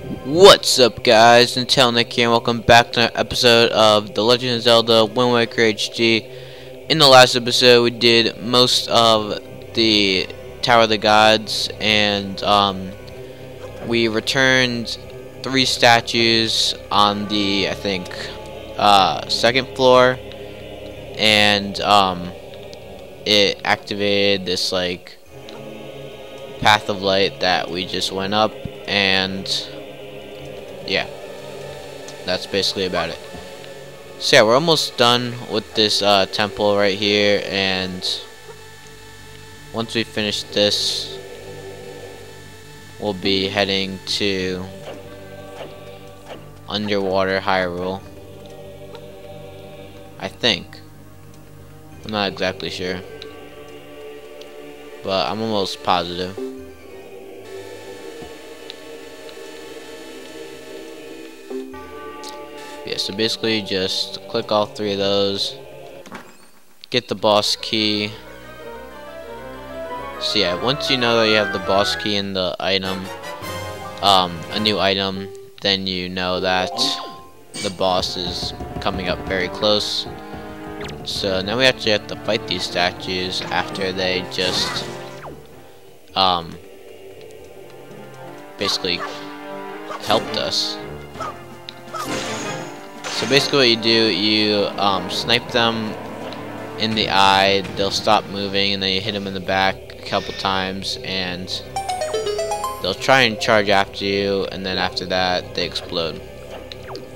What's up, guys? Nick here, and welcome back to an episode of The Legend of Zelda Wind Waker HD. In the last episode, we did most of the Tower of the Gods, and we returned 3 statues on the, I think, second floor, and it activated this like path of light that we just went up, and yeah, that's basically about it. So yeah, we're almost done with this temple right here, and once we finish this, we'll be heading to underwater Hyrule, I think. I'm not exactly sure, but I'm almost positive. Yeah, so basically just click all 3 of those, get the boss key. So yeah, once you know that you have the boss key and the item, a new item, then you know that the boss is coming up very close. So now we actually have to fight these statues after they just basically helped us. So basically what you do, you snipe them in the eye, they'll stop moving, and then you hit them in the back a couple times, and they'll try and charge after you, and then after that, they explode.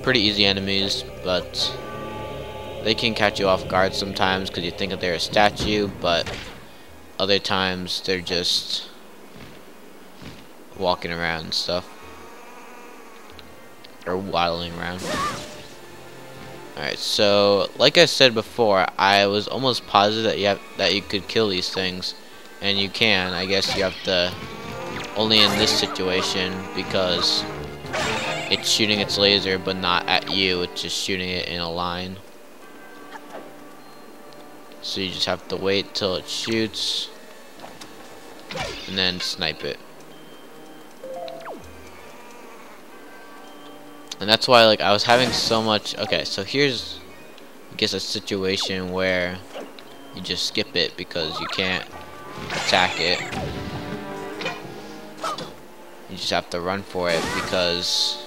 Pretty easy enemies, but they can catch you off guard sometimes because you think that they're a statue, but other times they're just walking around and stuff. Or waddling around. Alright, so like I said before, I was almost positive that you could kill these things, and you can. I guess you have to only in this situation because it's shooting its laser but not at you, it's just shooting it in a line. So you just have to wait till it shoots and then snipe it. And that's why, like, I was having so much. Okay, so here's, I guess, a situation where you just skip it because you can't attack it. You just have to run for it because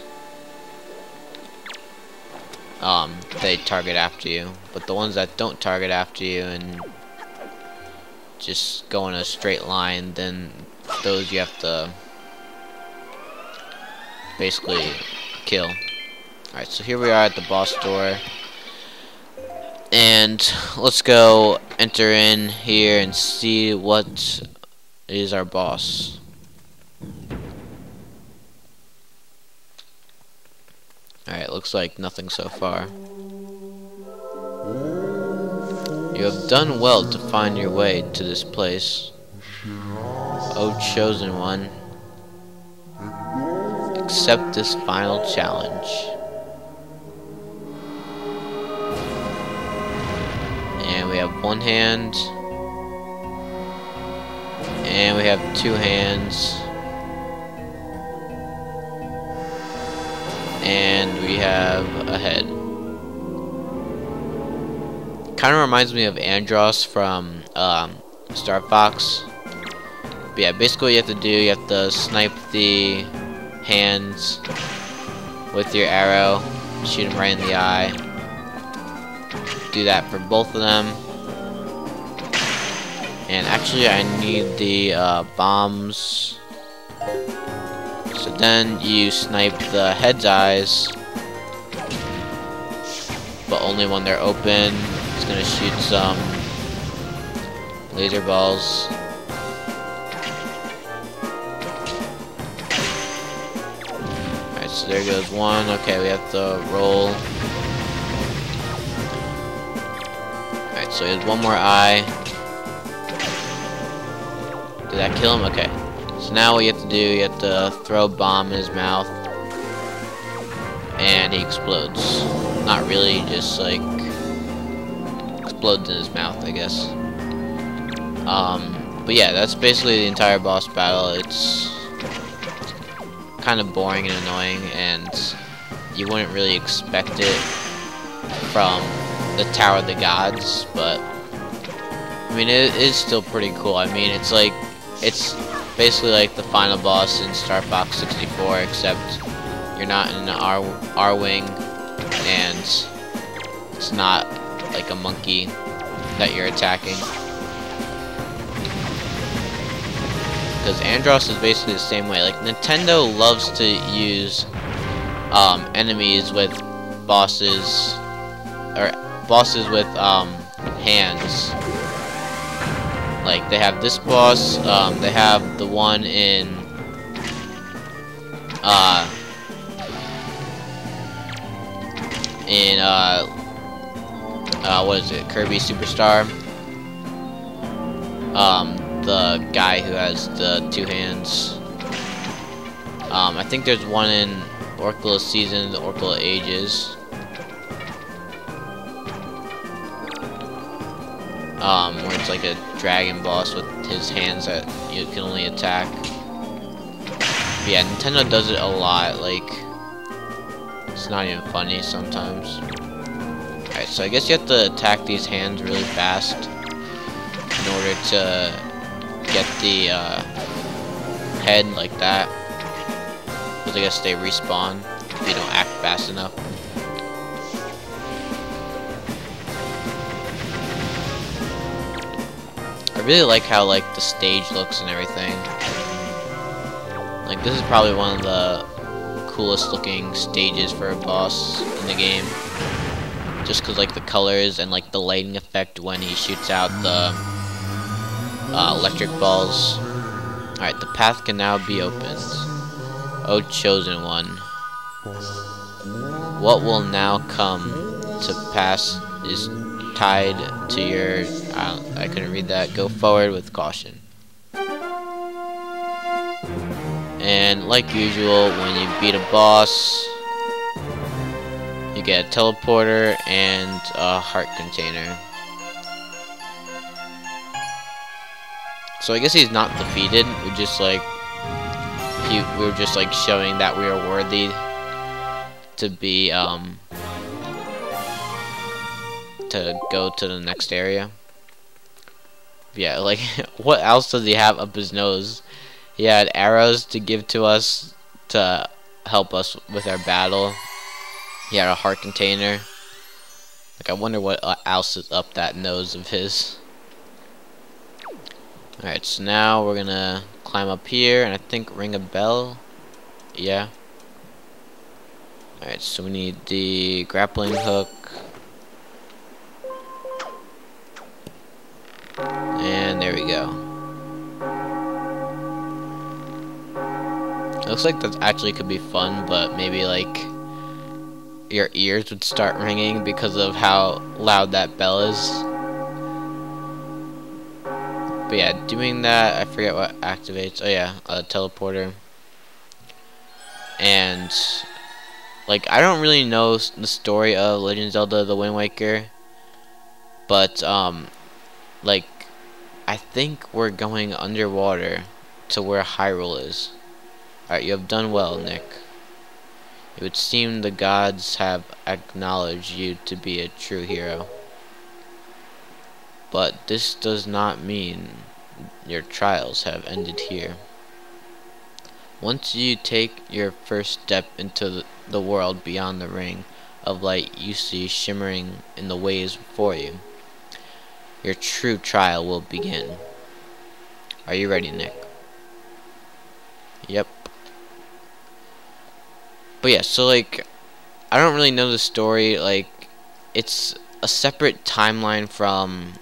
they target after you. But the ones that don't target after you and just go in a straight line, then those you have to basically kill. Alright, so here we are at the boss door, and let's go enter in here and see what is our boss. Alright, looks like nothing so far. You have done well to find your way to this place, O chosen one. Accept this final challenge. And we have 1 hand, and we have 2 hands, and we have a head. Kind of reminds me of Andros from Star Fox. But yeah, basically what you have to do, you have to snipe the hands with your arrow, shoot them right in the eye. Do that for both of them. And actually I need the bombs. So then you snipe the head's eyes, but only when they're open. It's gonna shoot some laser balls. Alright, so there goes 1. Okay, we have to roll. Alright, so he has 1 more eye. Did that kill him? Okay. So now what you have to do, you have to throw a bomb in his mouth, and he explodes. Not really, just like explodes in his mouth, I guess. But yeah, that's basically the entire boss battle. It's kind of boring and annoying, and you wouldn't really expect it from the Tower of the Gods, but I mean, it is still pretty cool. I mean, it's basically like the final boss in Star Fox 64, except you're not in an R-wing, and it's not like a monkey that you're attacking. Because Andross is basically the same way. Like, Nintendo loves to use enemies with bosses, or bosses with hands. Like, they have this boss, they have the one in what is it, Kirby Superstar. The guy who has the two hands. I think there's one in Oracle of Seasons, Oracle of Ages. Where it's like a dragon boss with his hands that you can only attack. But yeah, Nintendo does it a lot. Like, it's not even funny sometimes. Alright, so I guess you have to attack these hands really fast in order to get the head like that. Because I guess they respawn if you don't act fast enough. I really like how like the stage looks and everything. Like, this is probably one of the coolest looking stages for a boss in the game. Just because like the colors and like the lighting effect when he shoots out the electric balls. Alright, the path can now be opened. O chosen one. What will now come to pass is tied to your... I couldn't read that. Go forward with caution. And like usual, when you beat a boss, you get a teleporter and a heart container. So I guess he's not defeated. We just like we were just like showing that we are worthy to be to go to the next area. Yeah, like what else does he have up his nose? He had arrows to give to us to help us with our battle. He had a heart container. Like, I wonder what else is up that nose of his. Alright, so now we're gonna climb up here and I think ring a bell. Yeah. Alright, so we need the grappling hook. And there we go. Looks like that actually could be fun, but maybe like your ears would start ringing because of how loud that bell is. But yeah, doing that, I forget what activates. Oh yeah, a teleporter. And like, I don't really know the story of Legend of Zelda: The Wind Waker, but like, I think we're going underwater to where Hyrule is. Alright, you have done well, Nick. It would seem the gods have acknowledged you to be a true hero. But this does not mean your trials have ended here. Once you take your first step into the world beyond the ring of light you see shimmering in the waves before you, your true trial will begin. Are you ready, Nick? Yep. But yeah, so like, I don't really know the story. Like, it's a separate timeline from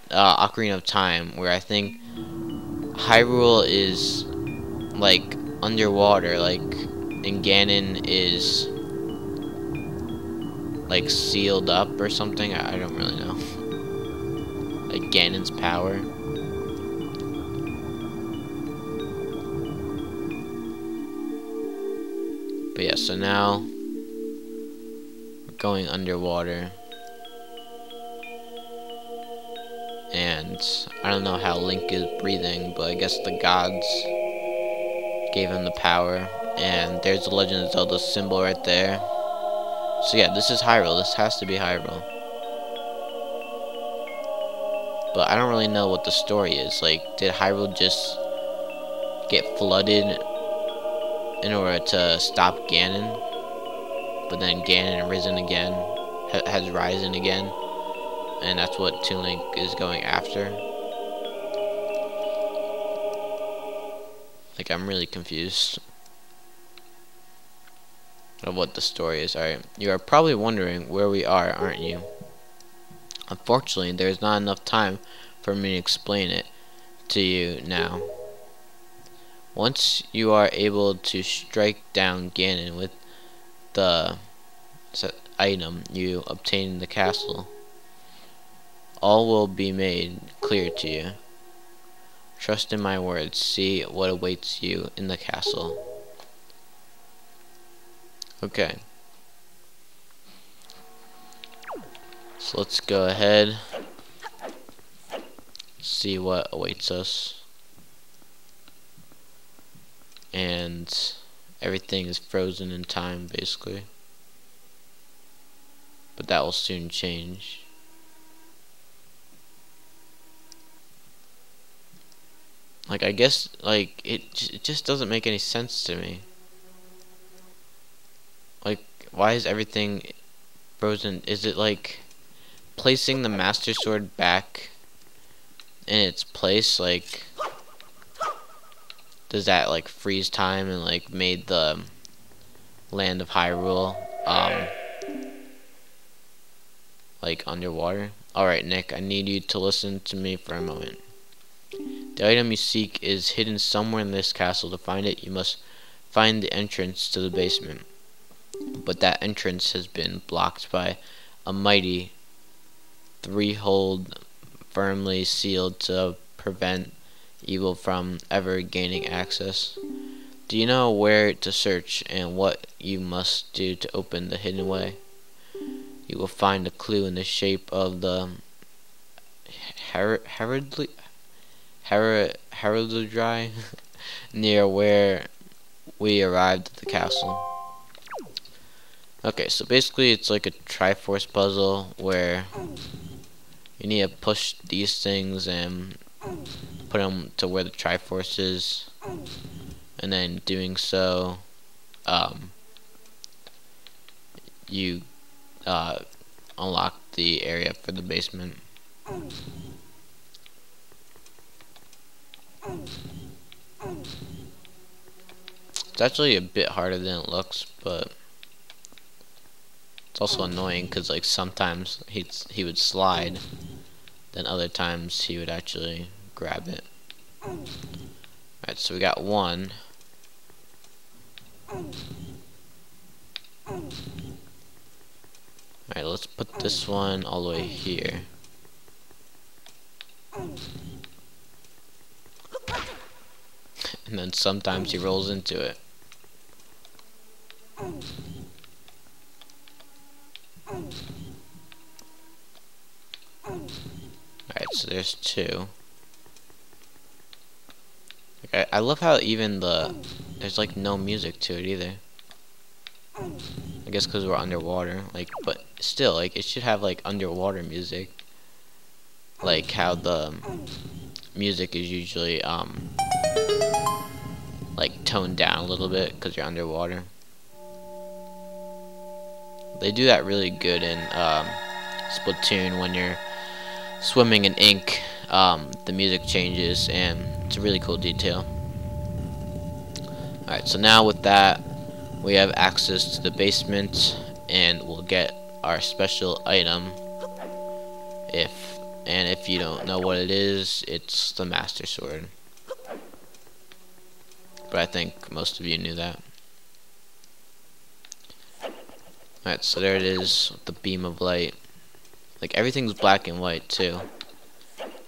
Ocarina of Time, where I think Hyrule is like underwater, like, and Ganon is like sealed up or something. I don't really know. Like Ganon's power. But yeah, so now we're going underwater. And I don't know how Link is breathing, but I guess the gods gave him the power. And there's the Legend of Zelda symbol right there. So yeah, this is Hyrule. This has to be Hyrule. But I don't really know what the story is. Like, did Hyrule just get flooded in order to stop Ganon? But then Ganon risen again, has risen again, and that's what Toon Link is going after. Like, I'm really confused of what the story is. Alright, you are probably wondering where we are, aren't you? Unfortunately, there's not enough time for me to explain it to you now. Once you are able to strike down Ganon with the item you obtain in the castle, all will be made clear to you. Trust in my words. See what awaits you in the castle. Okay. So let's go ahead. See what awaits us. And everything is frozen in time, basically. But that will soon change. Like, I guess, like, it just doesn't make any sense to me. Like, why is everything frozen? Is it, like, placing the Master Sword back in its place? Like, does that, like, freeze time and, like, made the land of Hyrule, like, underwater? Alright, Nick, I need you to listen to me for a moment. The item you seek is hidden somewhere in this castle. To find it, you must find the entrance to the basement. But that entrance has been blocked by a mighty threshold firmly sealed to prevent evil from ever gaining access. Do you know where to search and what you must do to open the hidden way? You will find a clue in the shape of the heraldry near where we arrived at the castle. Okay, so basically it's like a Triforce puzzle where you need to push these things and put them to where the Triforce is, and then doing so, you unlock the area for the basement. It's actually a bit harder than it looks, but it's also annoying because, like, sometimes he would slide, then other times he would actually grab it. Alright, so we got one. Alright, let's put this one all the way here. And then sometimes he rolls into it. Alright, so there's two. Like, I love how even there's like no music to it either. I guess because we're underwater, like, but still, like, it should have like underwater music, like how the music is usually like toned down a little bit because you're underwater. They do that really good in Splatoon when you're swimming in ink. The music changes, and it's a really cool detail. Alright, so now with that, we have access to the basement, and we'll get our special item. If you don't know what it is, it's the Master Sword. But I think most of you knew that. Alright, so there it is, the beam of light. Like, everything's black and white too.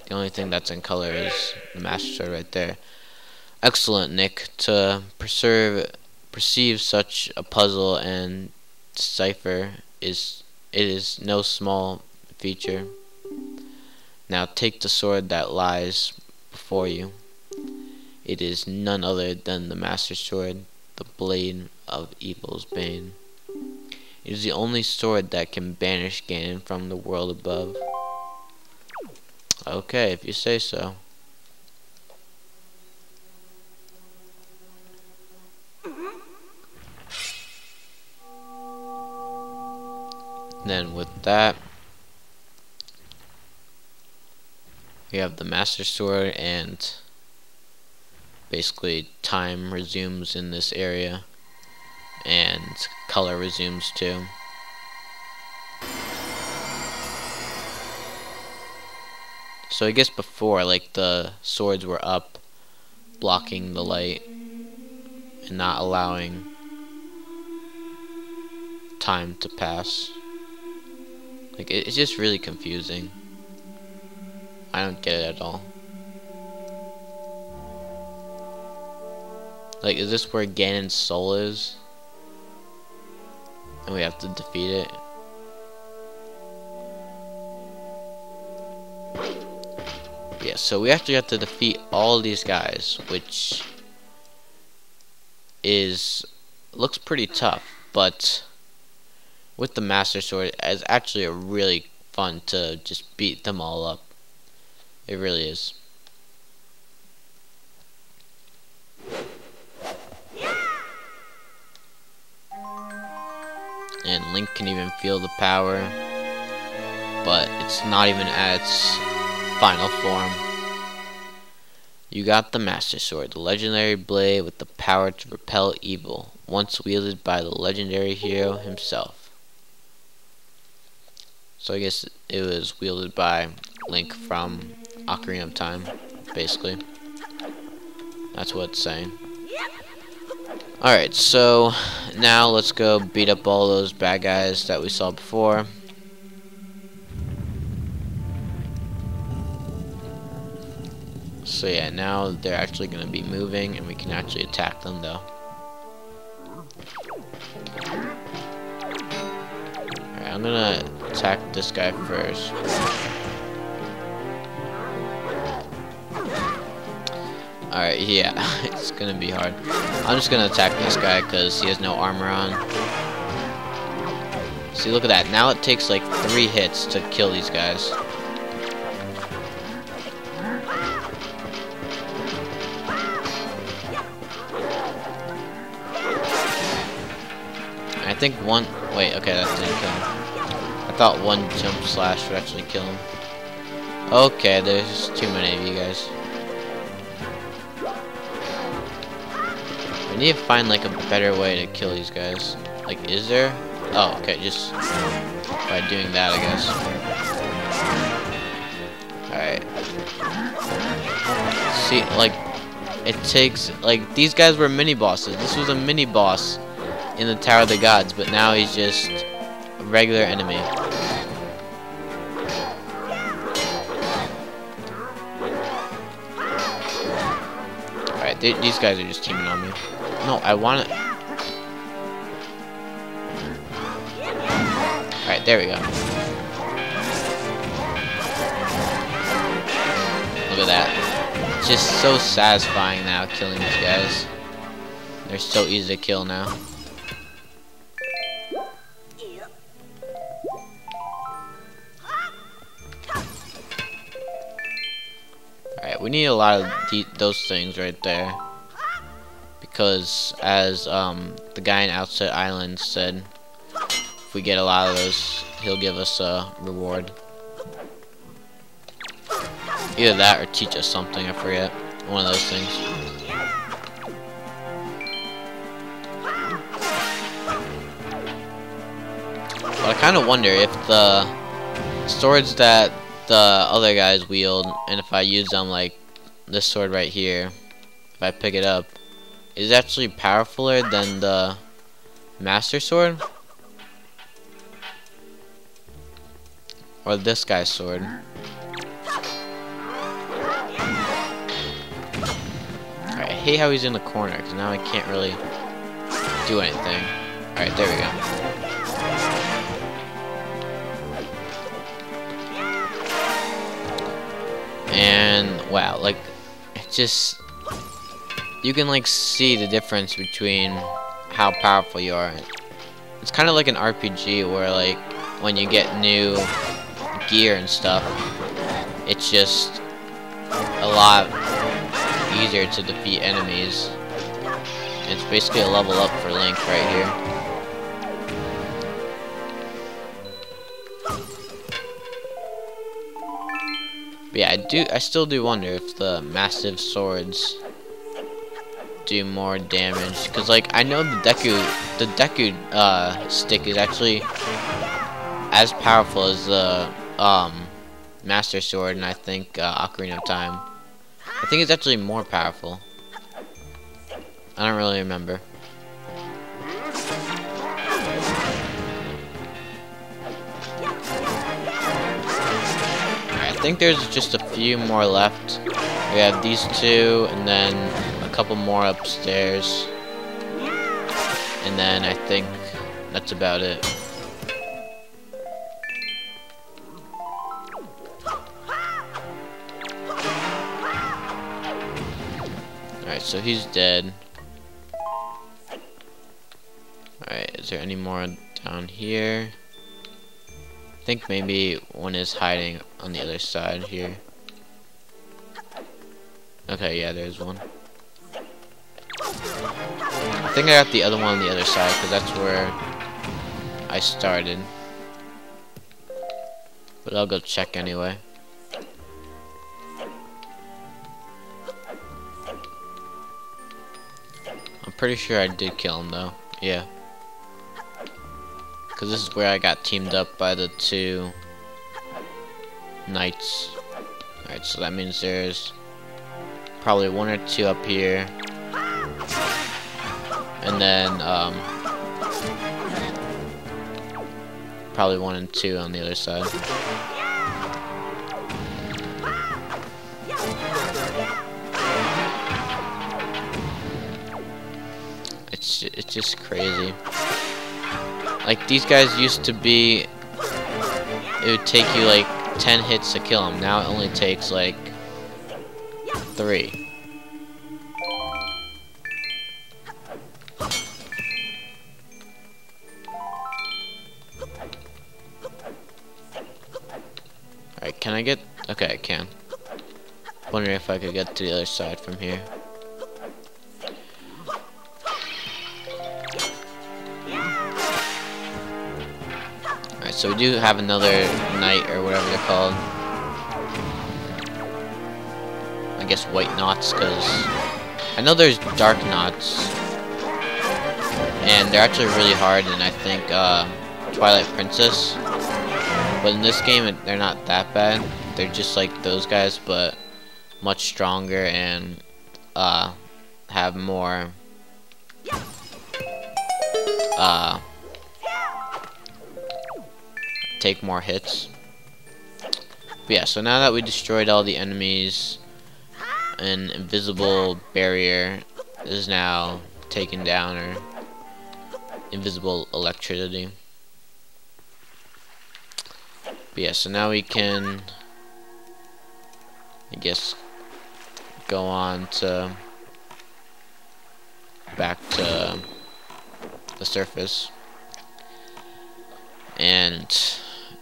The only thing that's in color is the Master Sword right there. Excellent, Nick. To perceive such a puzzle and decipher is no small feature. Now take the sword that lies before you. It is none other than the Master Sword, the blade of evil's bane. It is the only sword that can banish Ganon from the world above. Okay, if you say so. Then with that, we have the Master Sword, and basically time resumes in this area, and color resumes too. So I guess before, like, the swords were up, blocking the light and not allowing time to pass. Like, it's just really confusing. I don't get it at all. Like, is this where Ganon's soul is? And we have to defeat it? Yeah, so we actually have to defeat all these guys, which looks pretty tough, but with the Master Sword, it's actually really fun to just beat them all up. It really is. And Link can even feel the power, but it's not even at its final form. You got the Master Sword, the legendary blade with the power to repel evil, once wielded by the legendary hero himself. So I guess it was wielded by Link from Ocarina of Time, basically. That's what it's saying. Alright, so now let's go beat up all those bad guys that we saw before. So yeah, now they're actually going to be moving, and we can actually attack them though. Alright, I'm going to attack this guy first. Alright, yeah, it's going to be hard. I'm just going to attack this guy because he has no armor on. See, look at that. Now it takes like 3 hits to kill these guys. I think one... Wait, okay, that didn't kill him. I thought one jump slash would actually kill him. Okay, there's too many of you guys. We need to find, like, a better way to kill these guys. Like, is there? Oh, okay, just by doing that, I guess. Alright. See, like, it takes... Like, these guys were mini-bosses. This was a mini-boss in the Tower of the Gods, but now he's just a regular enemy. Alright, these guys are just teaming on me. No, I want it. Alright, there we go. Look at that. It's just so satisfying now, killing these guys. They're so easy to kill now. Alright, we need a lot of those things right there. Because, as the guy in Outset Island said, if we get a lot of those, he'll give us a reward. Either that or teach us something, I forget. One of those things. But I kind of wonder if the swords that the other guys wield, and if I use them like this sword right here, if I pick it up, is actually powerfuler than the Master Sword? Or this guy's sword? Alright, I hate how he's in the corner, because now I can't really do anything. Alright, there we go. And wow, like, it just you can like see the difference between how powerful you are. It's kind of like an RPG where like when you get new gear and stuff, it's just a lot easier to defeat enemies. It's basically a level up for Link right here. But yeah, I still do wonder if the massive swords do more damage, because like I know the Deku stick is actually as powerful as the Master Sword, and I think Ocarina of Time. I think it's actually more powerful. I don't really remember. I think there's just a few more left. We have these two, and then a couple more upstairs. And then I think that's about it. Alright, so he's dead. Alright, is there any more down here? I think maybe one is hiding on the other side here. Okay, yeah, there's one. I think I got the other one on the other side, because that's where I started. But I'll go check anyway. I'm pretty sure I did kill him though. Yeah. Because this is where I got teamed up by the two knights. Alright, so that means there's probably one or two up here. And then, probably 1 and 2 on the other side. It's just crazy. Like, these guys used to be, it would take you like 10 hits to kill them. Now it only takes like 3. Alright, can I get... Okay, I can. Wondering if I could get to the other side from here. Alright, so we do have another knight, or whatever they're called. I guess white knots, because I know there's dark knots. And they're actually really hard, and I think Twilight Princess. But in this game, they're not that bad. They're just like those guys, but much stronger and have more take more hits. But yeah, so now that we destroyed all the enemies, an invisible barrier is now taken down, or invisible electricity. But yeah, so now we can, I guess, go on to back to the surface. And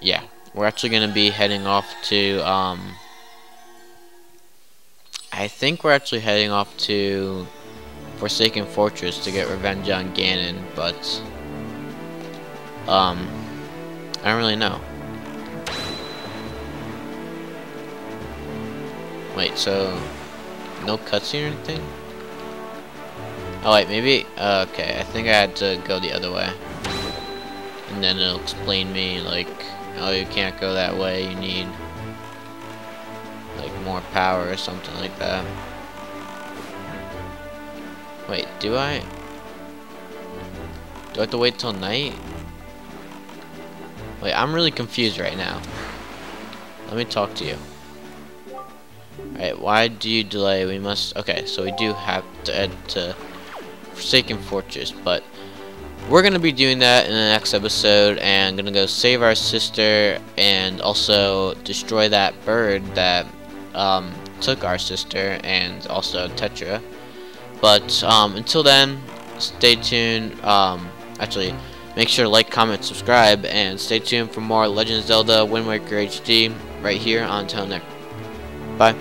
yeah, we're actually gonna be heading off to I think we're actually heading off to Forsaken Fortress to get revenge on Ganon, but I don't really know. Wait, so no cutscene or anything? Oh wait, maybe, okay, I think I had to go the other way. And then it'll explain me, like, oh, you can't go that way, you need, like, more power or something like that. Wait, do I have to wait till night? Wait, I'm really confused right now. Let me talk to you. Alright, why do you delay? We must... Okay, so we do have to head to Forsaken Fortress, but we're going to be doing that in the next episode, and going to go save our sister, and also destroy that bird that took our sister, and also Tetra. But until then, stay tuned. Actually, make sure to like, comment, subscribe, and stay tuned for more Legend of Zelda Wind Waker HD right here on Telnick. Bye.